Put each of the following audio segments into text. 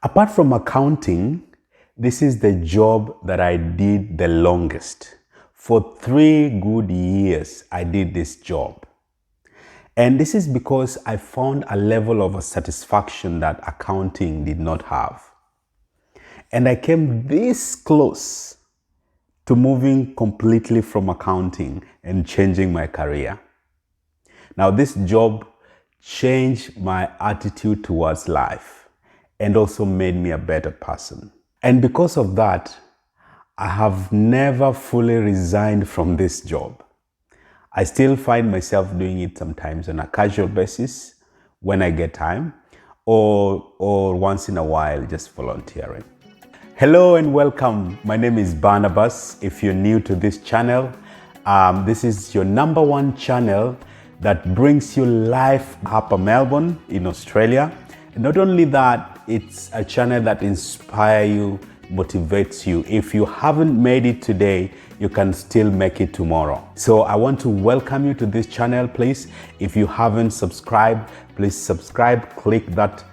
Apart from accounting, this is the job that I did the longest. For 3 good years, I did this job. And this is because I found a level of satisfaction that accounting did not have. And I came this close to moving completely from accounting and changing my career. Now, this job changed my attitude towards life and also made me a better person. And because of that, I have never fully resigned from this job. I still find myself doing it sometimes on a casual basis when I get time, or once in a while just volunteering. Hello and welcome. My name is Barnabas. If you're new to this channel, this is your #1 channel that brings you life Upper Melbourne in Australia. And not only that, it's a channel that inspires you, motivates you. If you haven't made it today, you can still make it tomorrow. So I want to welcome you to this channel, please. If you haven't subscribed, please subscribe, click that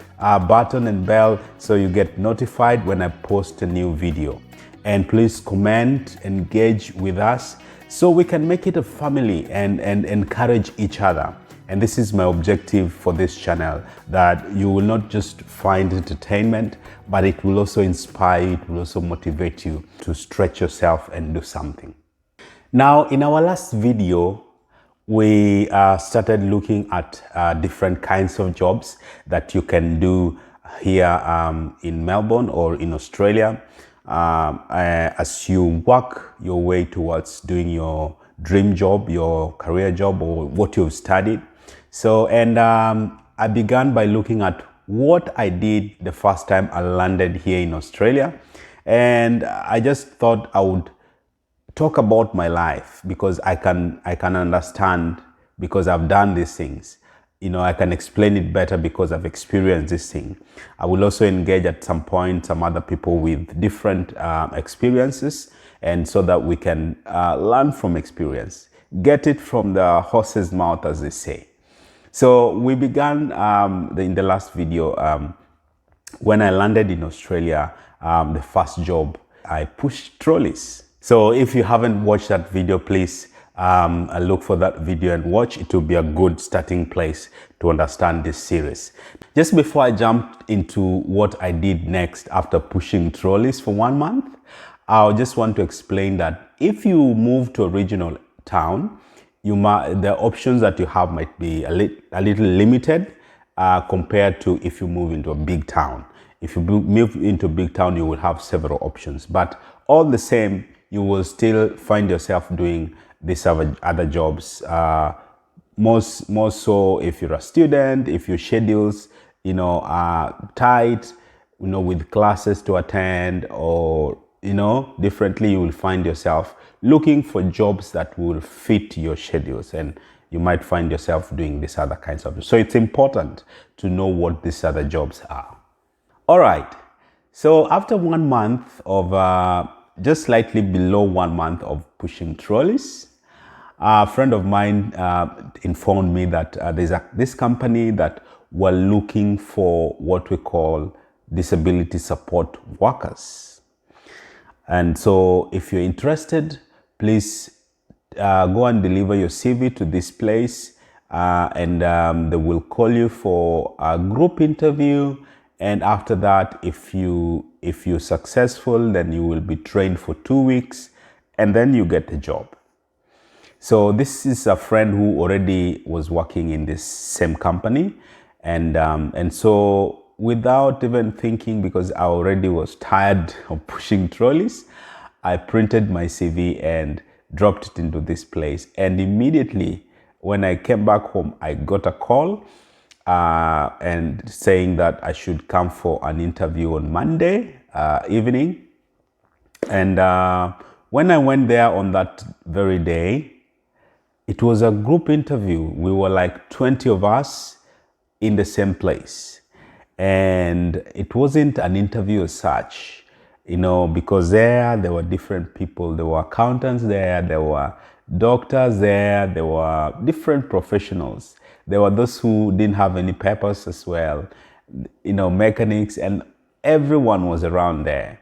button and bell so you get notified when I post a new video. And please comment, engage with us so we can make it a family and encourage each other. And this is my objective for this channel, that you will not just find entertainment, but it will also inspire you, it will also motivate you to stretch yourself and do something. Now, in our last video, we started looking at different kinds of jobs that you can do here in Melbourne or in Australia as you work your way towards doing your dream job, your career job, or what you've studied. So, and I began by looking at what I did the first time I landed here in Australia. And I just thought I would talk about my life because I can understand, because I've done these things. You know, I can explain it better because I've experienced this thing. I will also engage at some point some other people with different experiences, and so that we can learn from experience, get it from the horse's mouth, as they say. So we began in the last video when I landed in Australia, the first job, I pushed trolleys. So if you haven't watched that video, please look for that video and watch. It will be a good starting place to understand this series. Just before I jump into what I did next after pushing trolleys for 1 month, I just want to explain that if you move to a regional town, the options that you have might be a little limited compared to if you move into a big town. If you move into a big town, you will have several options, but all the same, you will still find yourself doing these other jobs. More so if you're a student, if your schedules, are tight, with classes to attend, or differently, you will find yourself looking for jobs that will fit your schedules, and you might find yourself doing these other kinds of jobs. So it's important to know what these other jobs are. All right. So after 1 month of just slightly below 1 month of pushing trolleys, a friend of mine informed me that there's this company that were looking for what we call disability support workers. And so if you're interested, please go and deliver your CV to this place, and they will call you for a group interview. And after that, if you're successful, then you will be trained for 2 weeks, and then you get the job. So this is a friend who already was working in this same company, and so without even thinking, because I already was tired of pushing trolleys, I printed my CV and dropped it into this place. And immediately when I came back home, I got a call and saying that I should come for an interview on Monday evening. And when I went there on that very day, it was a group interview. We were like 20 of us in the same place. And it wasn't an interview as such, because there were different people. There were accountants there were doctors there were different professionals. There were those who didn't have any papers as well, mechanics, and everyone was around there.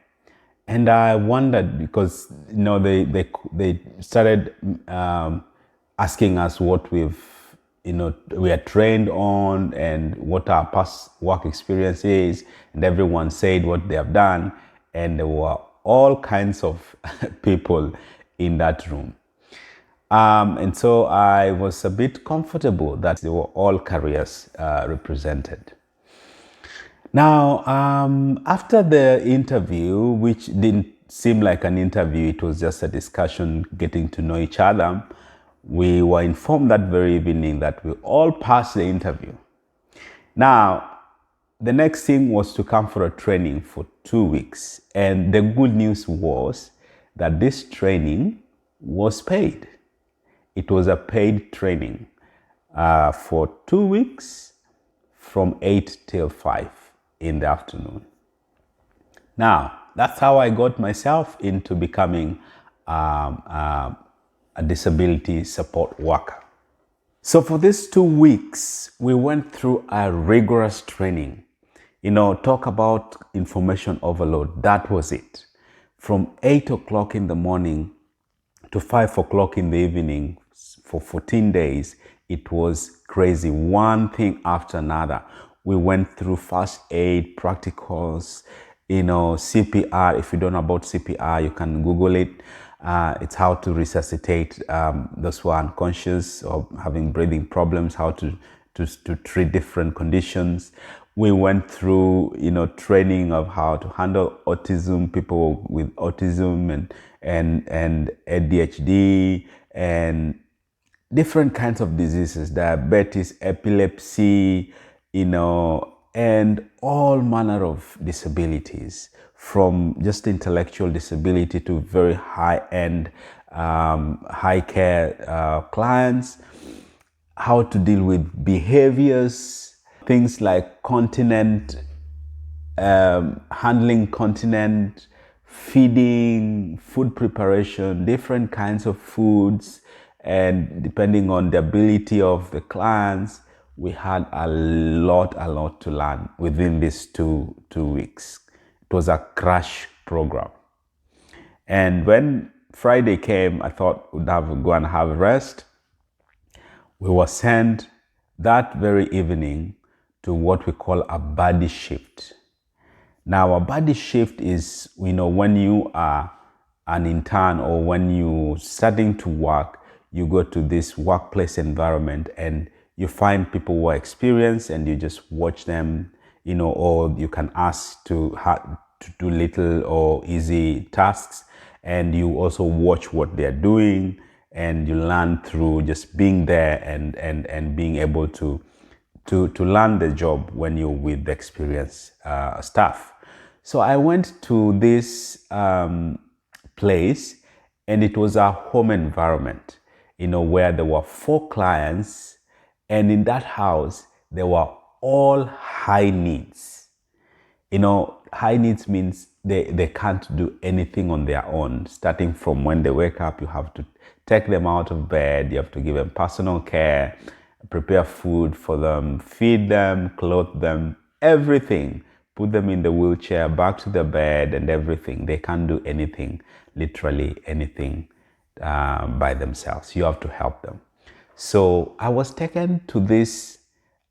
And I wondered because, they started asking us what we are trained on and what our past work experience is. And everyone said what they have done. And there were all kinds of people in that room. And so I was a bit comfortable that they were all careers represented. Now, after the interview, which didn't seem like an interview, it was just a discussion, getting to know each other, we were informed that very evening that we all passed the interview. Now, the next thing was to come for a training for 2 weeks. And the good news was that this training was paid. It was a paid training for 2 weeks from 8 till 5 in the afternoon. Now, that's how I got myself into becoming a disability support worker. So for these 2 weeks, we went through a rigorous training. Talk about information overload. That was it. From 8 o'clock in the morning to 5 o'clock in the evening for 14 days, it was crazy. One thing after another. We went through first aid, practicals, CPR. If you don't know about CPR, you can Google it. It's how to resuscitate those who are unconscious or having breathing problems, how to treat different conditions. We went through, training of how to handle autism, people with autism and ADHD and different kinds of diseases, diabetes, epilepsy, and all manner of disabilities, from just intellectual disability to very high-end, high care clients, how to deal with behaviors, things like continent, handling continent, feeding, food preparation, different kinds of foods, and depending on the ability of the clients, we had a lot to learn within these two weeks. It was a crash program. And when Friday came, I thought we'd go and have a rest. We were sent that very evening to what we call a buddy shift. Now, a buddy shift is, when you are an intern or when you're starting to work, you go to this workplace environment and you find people who are experienced and you just watch them, or you can ask to do little or easy tasks, and you also watch what they're doing, and you learn through just being there and being able to learn the job when you're with the experienced staff. So I went to this place, and it was a home environment, where there were 4 clients. And in that house, they were all high needs. High needs means they can't do anything on their own. Starting from when they wake up, you have to take them out of bed. You have to give them personal care, prepare food for them, feed them, clothe them, everything. Put them in the wheelchair, back to the bed and everything. They can't do anything, literally anything by themselves. You have to help them. So I was taken to this,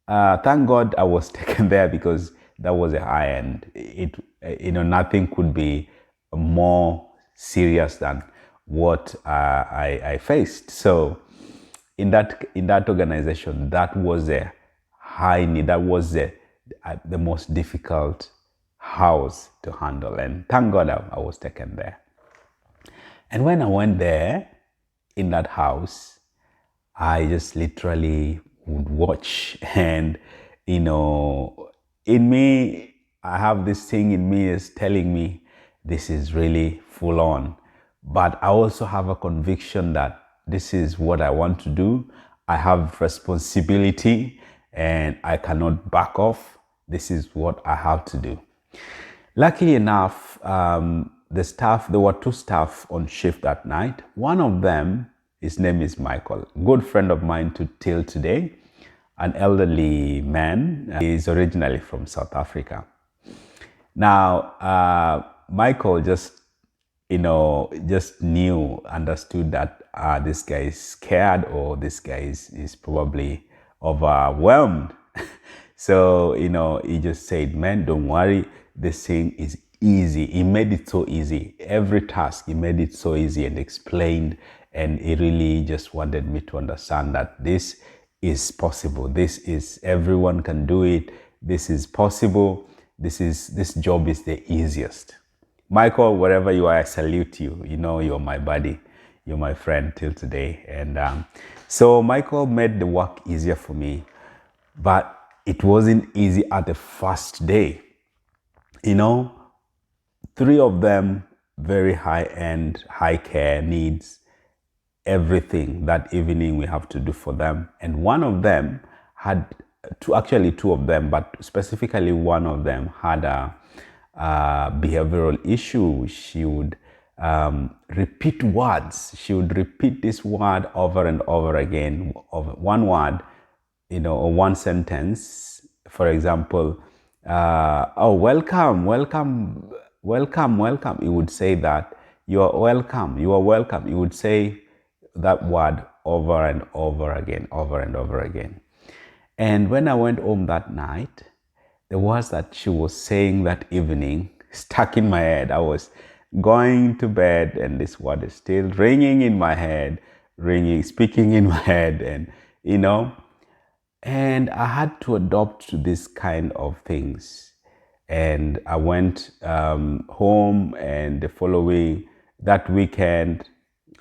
thank God I was taken there because that was a high end. Nothing could be more serious than what I faced. So in that organization, that was a high need. That was the most difficult house to handle. And thank God I was taken there. And when I went there in that house, I just literally would watch, and in me, I have this thing in me is telling me this is really full on, but I also have a conviction that this is what I want to do. I have responsibility and I cannot back off. This is what I have to do. Luckily enough, there were 2 staff on shift that night. One of them, his name is Michael, good friend of mine till today, an elderly man. He's originally from South Africa. Now, Michael just understood that this guy is scared, or this guy is probably overwhelmed. So, he just said, man, don't worry. This thing is easy. He made it so easy. Every task, he made it so easy and explained. And he really just wanted me to understand that this is possible. Everyone can do it. This is possible. This job is the easiest. Michael, wherever you are, I salute you. You're my buddy. You're my friend till today. And so Michael made the work easier for me, but it wasn't easy at the first day. Three of them, very high-end, high care needs, everything that evening we have to do for them. And one of them had two of them, but specifically one of them had a behavioral issue. She would repeat words. She would repeat this word over and over again, of one word, or one sentence. For example, oh, welcome, welcome, welcome, welcome. He would say that. You are welcome, you are welcome. He would say that word over and over again, over and over again. And when I went home that night, the words that she was saying that evening stuck in my head. I was going to bed and this word is still ringing in my head, speaking in my head, and I had to adopt to this kind of things. And I went home, and that weekend,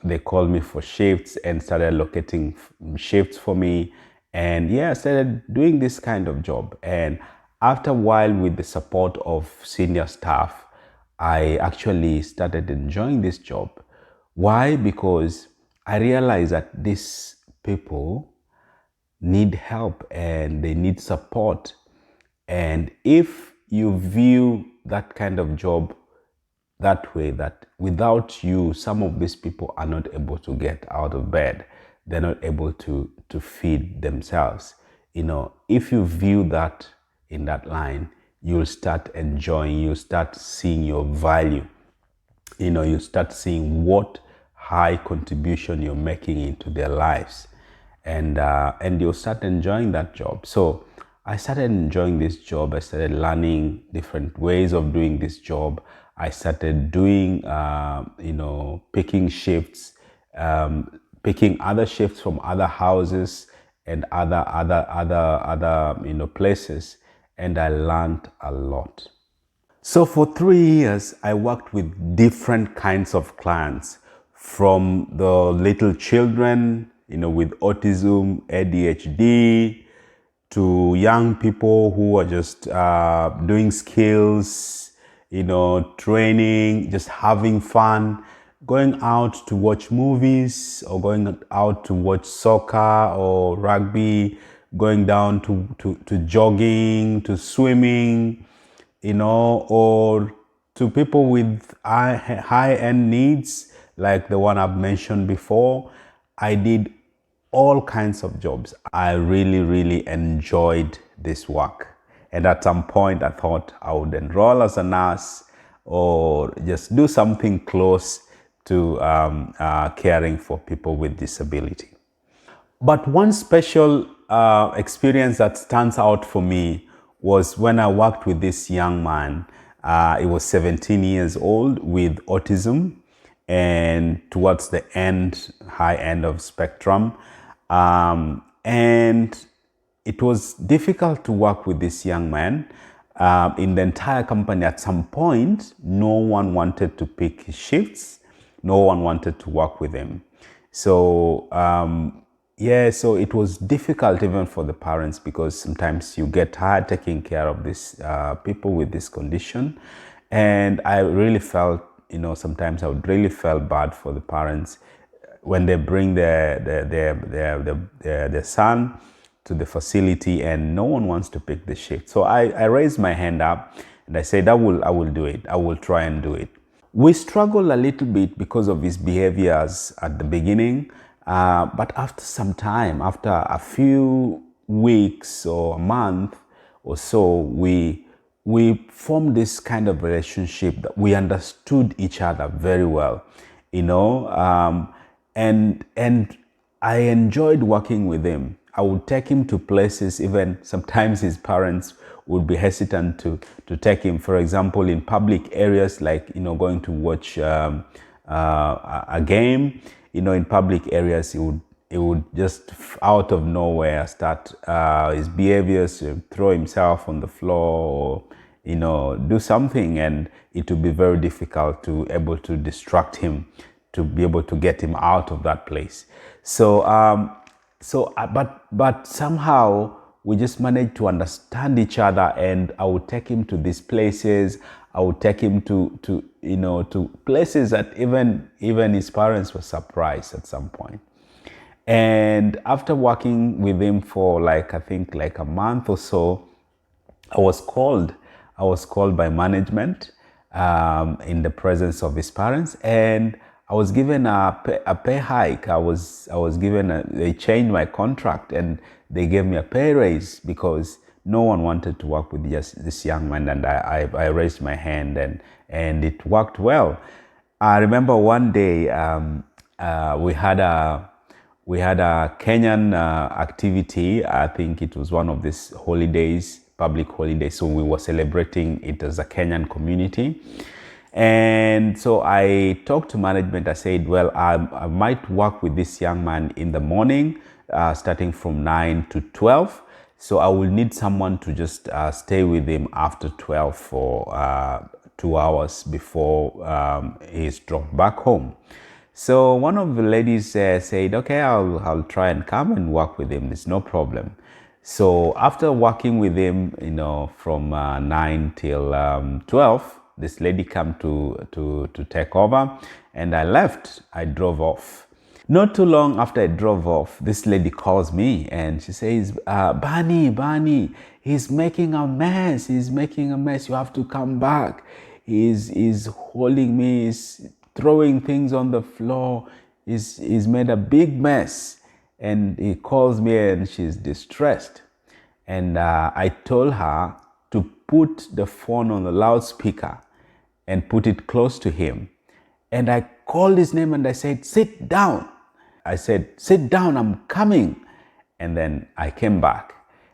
they called me for shifts and started locating shifts for me. And I started doing this kind of job. And after a while, with the support of senior staff, I actually started enjoying this job. Why? Because I realized that these people need help and they need support. And if you view that kind of job that way, that without you, some of these people are not able to get out of bed, they're not able to feed themselves. If you view that in that line, you'll start enjoying, you'll start seeing your value. You start seeing what high contribution you're making into their lives, and you'll start enjoying that job. So I started enjoying this job. I started learning different ways of doing this job. I started doing, picking shifts, picking other shifts from other houses and other places, and I learned a lot. So for 3 years, I worked with different kinds of clients, from the little children, with autism, ADHD, to young people who are just doing skills, training, just having fun, going out to watch movies, or going out to watch soccer or rugby, going down to jogging, to swimming, or to people with high-end needs, like the one I've mentioned before. I did all kinds of jobs. I really, really enjoyed this work. And at some point, I thought I would enroll as a nurse, or just do something close to caring for people with disability. But one special experience that stands out for me was when I worked with this young man. He was 17 years old with autism, and towards the high end of spectrum. And it was difficult to work with this young man. In the entire company, at some point, no one wanted to pick his shifts. No one wanted to work with him. So, so it was difficult even for the parents, because sometimes you get tired taking care of these people with this condition. And I really felt, sometimes I would really feel bad for the parents when they bring their son to the facility and no one wants to pick the shift. So I raised my hand up and I said, I will do it. I will try and do it. We struggled a little bit because of his behaviors at the beginning, but after some time, after a few weeks or a month or so, we we formed this kind of relationship that we understood each other very well, you know, and I enjoyed working with him. I would take him to places, even sometimes his parents would be hesitant to take him. For example, in public areas, like, you know, going to watch a game, you know, in public areas, he would just out of nowhere start his behaviors, throw himself on the floor, or, you know, do something, and it would be very difficult to able to distract him, to be able to get him out of that place. So but somehow we just managed to understand each other, and I would take him to these places. I would take him to you know, to places that even his parents were surprised at some point. And after working with him for, like, I think like a month or so, I was called. I was called by management in the presence of his parents, and I was given a pay hike. I was given they changed my contract, and they gave me a pay raise because no one wanted to work with just this young man, and I raised my hand, and it worked well. I remember one day we had a Kenyan activity. I think it was one of these holidays, public holidays. So we were celebrating it as a Kenyan community. And so I talked to management. I said, well, I might work with this young man in the morning, starting from 9 to 12. So I will need someone to just stay with him after 12 for 2 hours before he's dropped back home. So one of the ladies said, okay, I'll try and come and work with him. It's no problem. So after working with him, you know, from 9 till 12, this lady came to take over, and I left. I drove off. Not too long after I drove off, this lady calls me and she says, Barney, he's making a mess. He's making a mess. You have to come back. He's holding me. He's throwing things on the floor. He's made a big mess. And he calls me and she's distressed. And I told her to put the phone on the loudspeaker and put it close to him. And I called his name and I said, sit down. I said, sit down, I'm coming. And then I came back.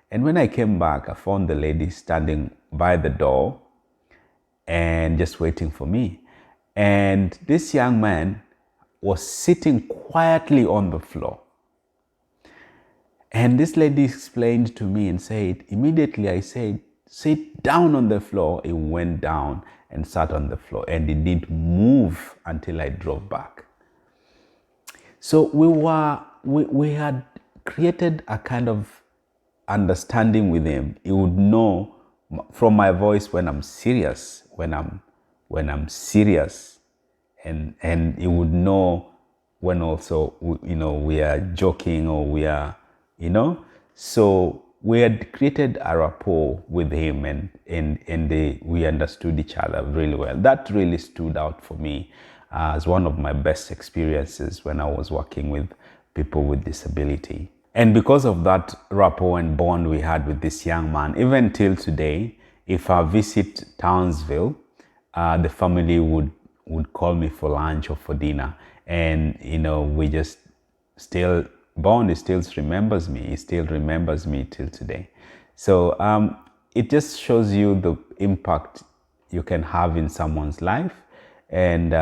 And when I came back, I found the lady standing by the door and just waiting for me. And this young man was sitting quietly on the floor. And this lady explained to me and said, immediately I said, sit down on the floor. He went down and sat on the floor, and he didn't move until I drove back. So we had created a kind of understanding with him. He would know from my voice when I'm serious, when I'm serious, and he would know when also, you know, we are joking or we are, you know. So we had created a rapport with him, and we understood each other really well. That really stood out for me as one of my best experiences when I was working with people with disability. And because of that rapport and bond we had with this young man, even till today, if I visit Townsville, the family would call me for lunch or for dinner. And, you know, we just still bond. He still remembers me. He still remembers me till today. So it just shows you the impact you can have in someone's life. And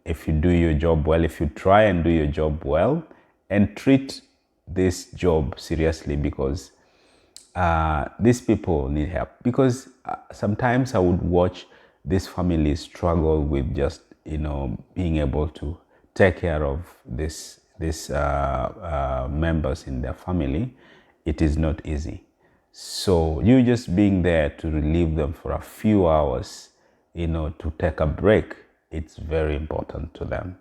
if you do your job well, if you try and do your job well and treat this job seriously, because these people need help. Because sometimes I would watch these families struggle with just, you know, being able to take care of these members in their family. It is not easy. So you just being there to relieve them for a few hours, you know, to take a break, it's very important to them.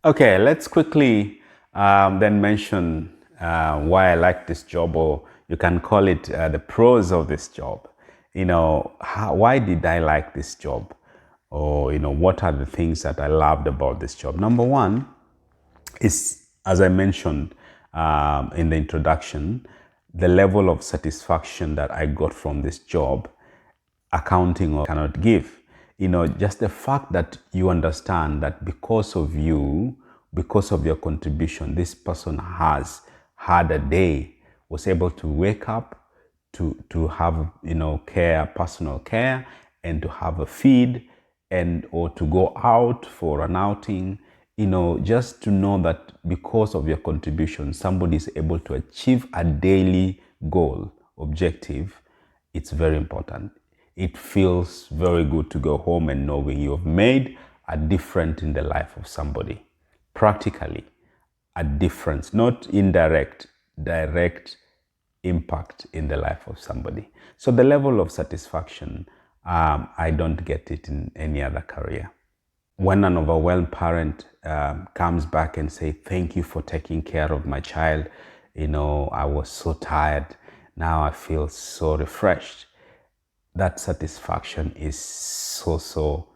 Okay, let's quickly then mention why I like this job, or you can call it the pros of this job. You know, why did I like this job? Or, you know, what are the things that I loved about this job? Number one is, as I mentioned in the introduction, the level of satisfaction that I got from this job accounting or cannot give. Just the fact that you understand that because of you, because of your contribution, this person has had a day, was able to wake up, to have care, personal care, and to have a feed, and or to go out for an outing. Just to know that because of your contribution, somebody is able to achieve a daily goal, objective. It's very important. It feels very good to go home and knowing you have made a difference in the life of somebody. Practically, a difference, not indirect, direct impact in the life of somebody. So the level of satisfaction, I don't get it in any other career. When an overwhelmed parent comes back and say, thank you for taking care of my child. I was so tired. Now I feel so refreshed. That satisfaction is so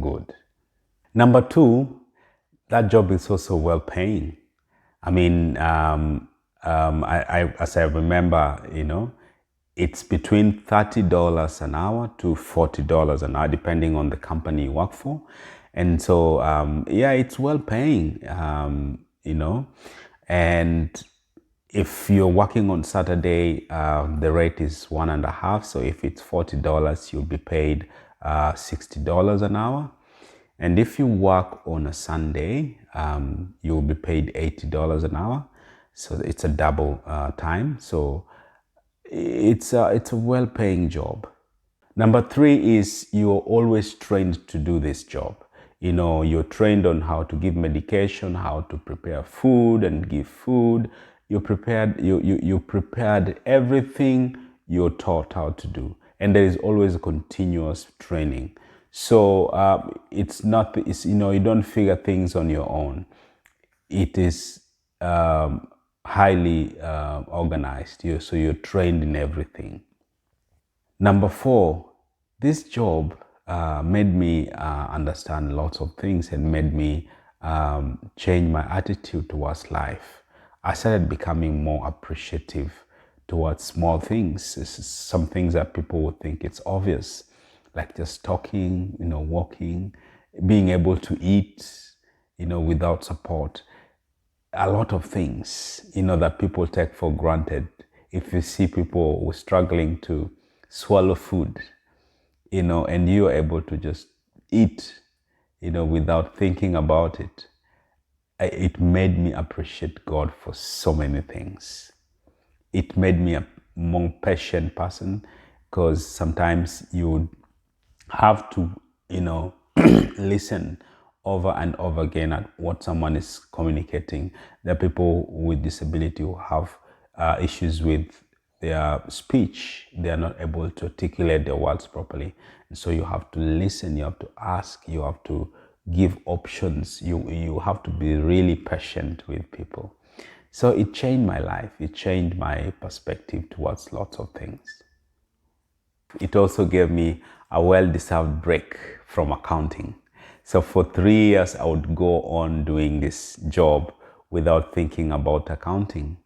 good. Number two, that job is also well paying. I mean, as I remember, it's between $30 an hour to $40 an hour, depending on the company you work for. And so, it's well paying, and if you're working on Saturday, the rate is 1.5. So if it's $40, you'll be paid $60 an hour. And if you work on a Sunday, you'll be paid $80 an hour. So it's a double time. So it's a well-paying job. Number three is you're always trained to do this job. You're trained on how to give medication, how to prepare food and give food. You prepared everything you're taught how to do. And there is always a continuous training. So you don't figure things on your own. It is highly organized. So you're trained in everything. Number four, this job made me understand lots of things and made me change my attitude towards life. I started becoming more appreciative towards small things. Some things that people would think it's obvious, like just talking, walking, being able to eat, without support. A lot of things, that people take for granted. If you see people who are struggling to swallow food, and you're able to just eat, without thinking about it, it made me appreciate God for so many things. It made me a more patient person, because sometimes you have to, listen over and over again at what someone is communicating. There are people with disability who have issues with their speech. They are not able to articulate their words properly. And so you have to listen, you have to ask, you have to give options. You have to be really patient with people. So it changed my life. It changed my perspective towards lots of things. It also gave me a well-deserved break from accounting. So for 3 years, I would go on doing this job without thinking about accounting.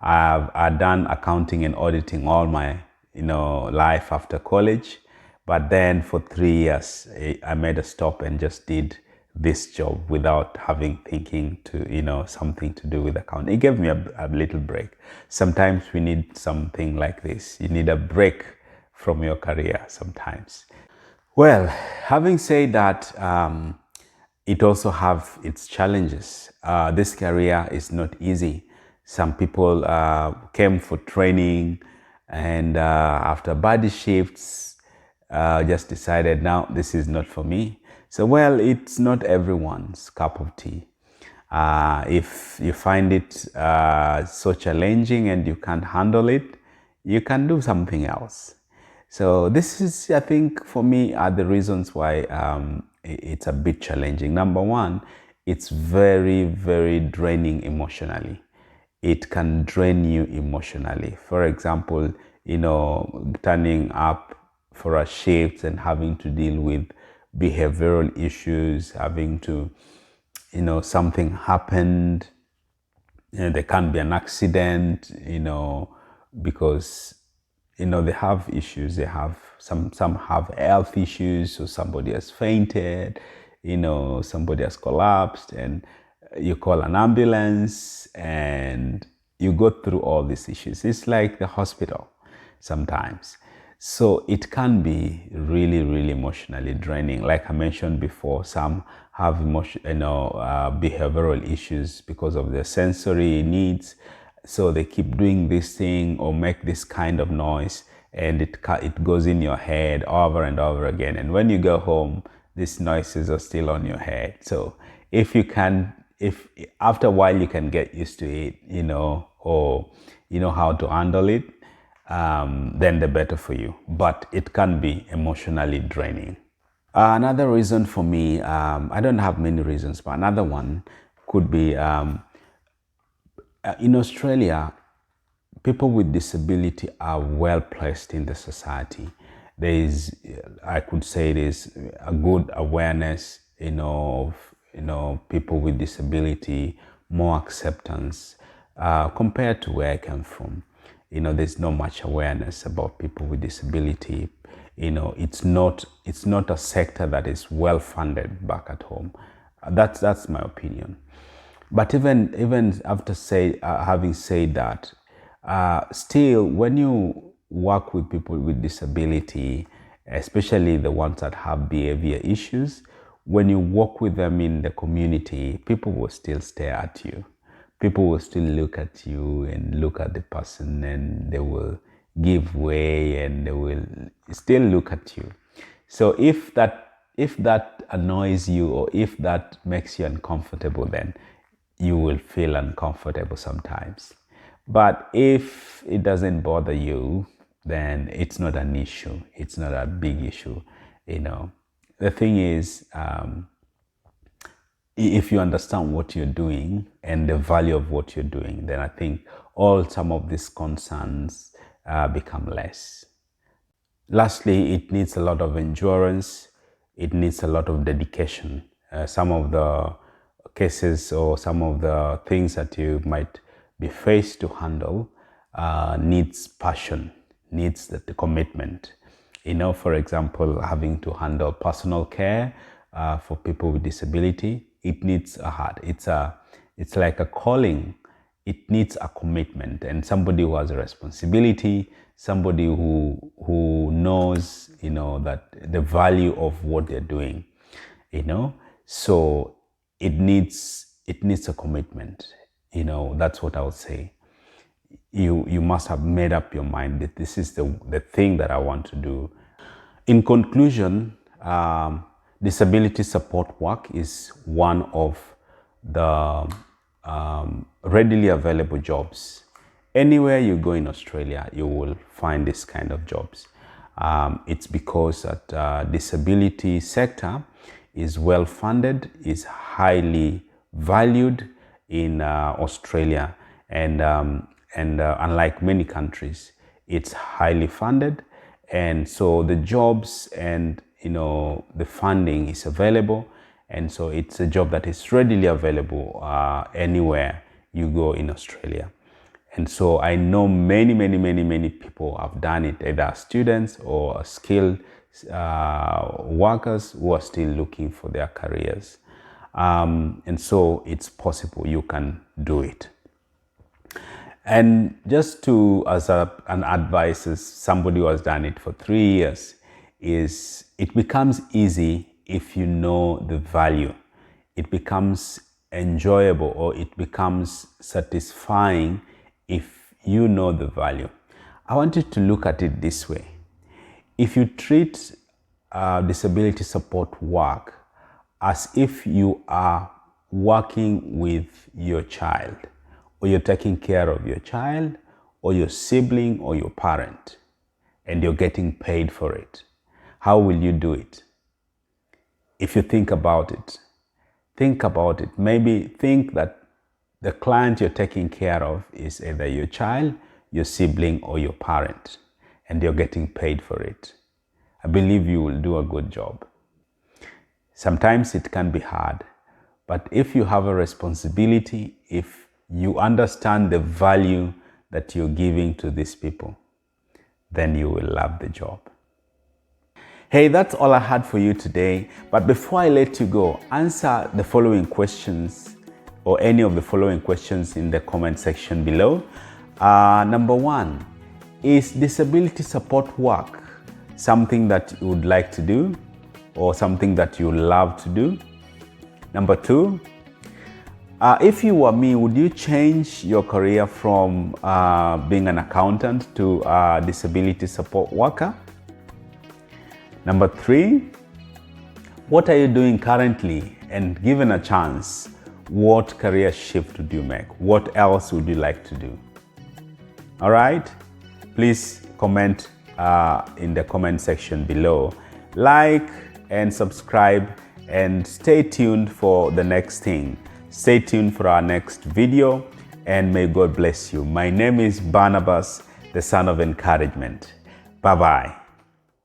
I've done accounting and auditing all my life after college. But then for 3 years, I made a stop and just did this job without thinking to, something to do with accounting. It gave me a little break. Sometimes we need something like this. You need a break from your career sometimes. Well, having said that, it also have its challenges. This career is not easy. Some people came for training, and after body shifts, just decided, now this is not for me. So, well, it's not everyone's cup of tea. If you find it so challenging and you can't handle it, you can do something else. So this is, I think, for me, are the reasons why it's a bit challenging. Number one, it's very, very draining emotionally. It can drain you emotionally. For example, turning up for a shift and having to deal with behavioral issues, having to, something happened, there can be an accident, because they have issues. They have some have health issues, so somebody has fainted, somebody has collapsed, and you call an ambulance and you go through all these issues. It's like the hospital sometimes. So it can be really, really emotionally draining. Like I mentioned before, some have behavioral issues because of their sensory needs. So they keep doing this thing or make this kind of noise, and it goes in your head over and over again. And when you go home, these noises are still on your head. So if after a while you can get used to it, or you know how to handle it, then the better for you. But it can be emotionally draining. Another reason for me, I don't have many reasons, but another one could be in Australia, people with disability are well placed in the society. I could say there's a good awareness, of people with disability, more acceptance compared to where I come from. There's not much awareness about people with disability. It's not a sector that is well funded back at home. That's my opinion. But even after having said that, still, when you work with people with disability, especially the ones that have behavior issues, when you work with them in the community, people will still stare at you. People will still look at you and look at the person, and they will give way and they will still look at you. So if that annoys you, or if that makes you uncomfortable, then you will feel uncomfortable sometimes. But if it doesn't bother you, then it's not an issue. It's not a big issue. The thing is, if you understand what you're doing and the value of what you're doing, then I think some of these concerns become less. Lastly, it needs a lot of endurance. It needs a lot of dedication. Some of the cases or some of the things that you might be faced to handle needs passion, needs the commitment. For example, having to handle personal care for people with disability, it needs a heart. It's like a calling. It needs a commitment, and somebody who has a responsibility, somebody who knows, that the value of what they're doing, So it needs a commitment. That's what I would say. You must have made up your mind that this is the thing that I want to do. In conclusion, disability support work is one of the readily available jobs. Anywhere you go in Australia, you will find this kind of jobs. It's because that disability sector is well funded, is highly valued in Australia, and unlike many countries, it's highly funded, and so the jobs and the funding is available, and so it's a job that is readily available anywhere you go in Australia. And so I know many people have done it, either students or skilled workers who are still looking for their careers. And so it's possible you can do it. And just as an advice, as somebody who has done it for 3 years, is it becomes easy if you know the value. It becomes enjoyable, or it becomes satisfying if you know the value. I want you to look at it this way. If you treat disability support work as if you are working with your child, or you're taking care of your child, or your sibling, or your parent, and you're getting paid for it, how will you do it? If you think about it, maybe think that the client you're taking care of is either your child, your sibling, or your parent, and you're getting paid for it. I believe you will do a good job. Sometimes it can be hard, but if you have a responsibility, if you understand the value that you're giving to these people, then you will love the job. Hey, that's all I had for you today. But before I let you go, answer the following questions or any of the following questions in the comment section below. Number one, is disability support work something that you would like to do or something that you love to do? Number two, if you were me, would you change your career from being an accountant to a disability support worker? Number three, what are you doing currently? And given a chance, what career shift would you make? What else would you like to do? All right, please comment in the comment section below. Like and subscribe and stay tuned for the next thing. Stay tuned for our next video and may God bless you. My name is Barnabas, the son of encouragement. Bye-bye.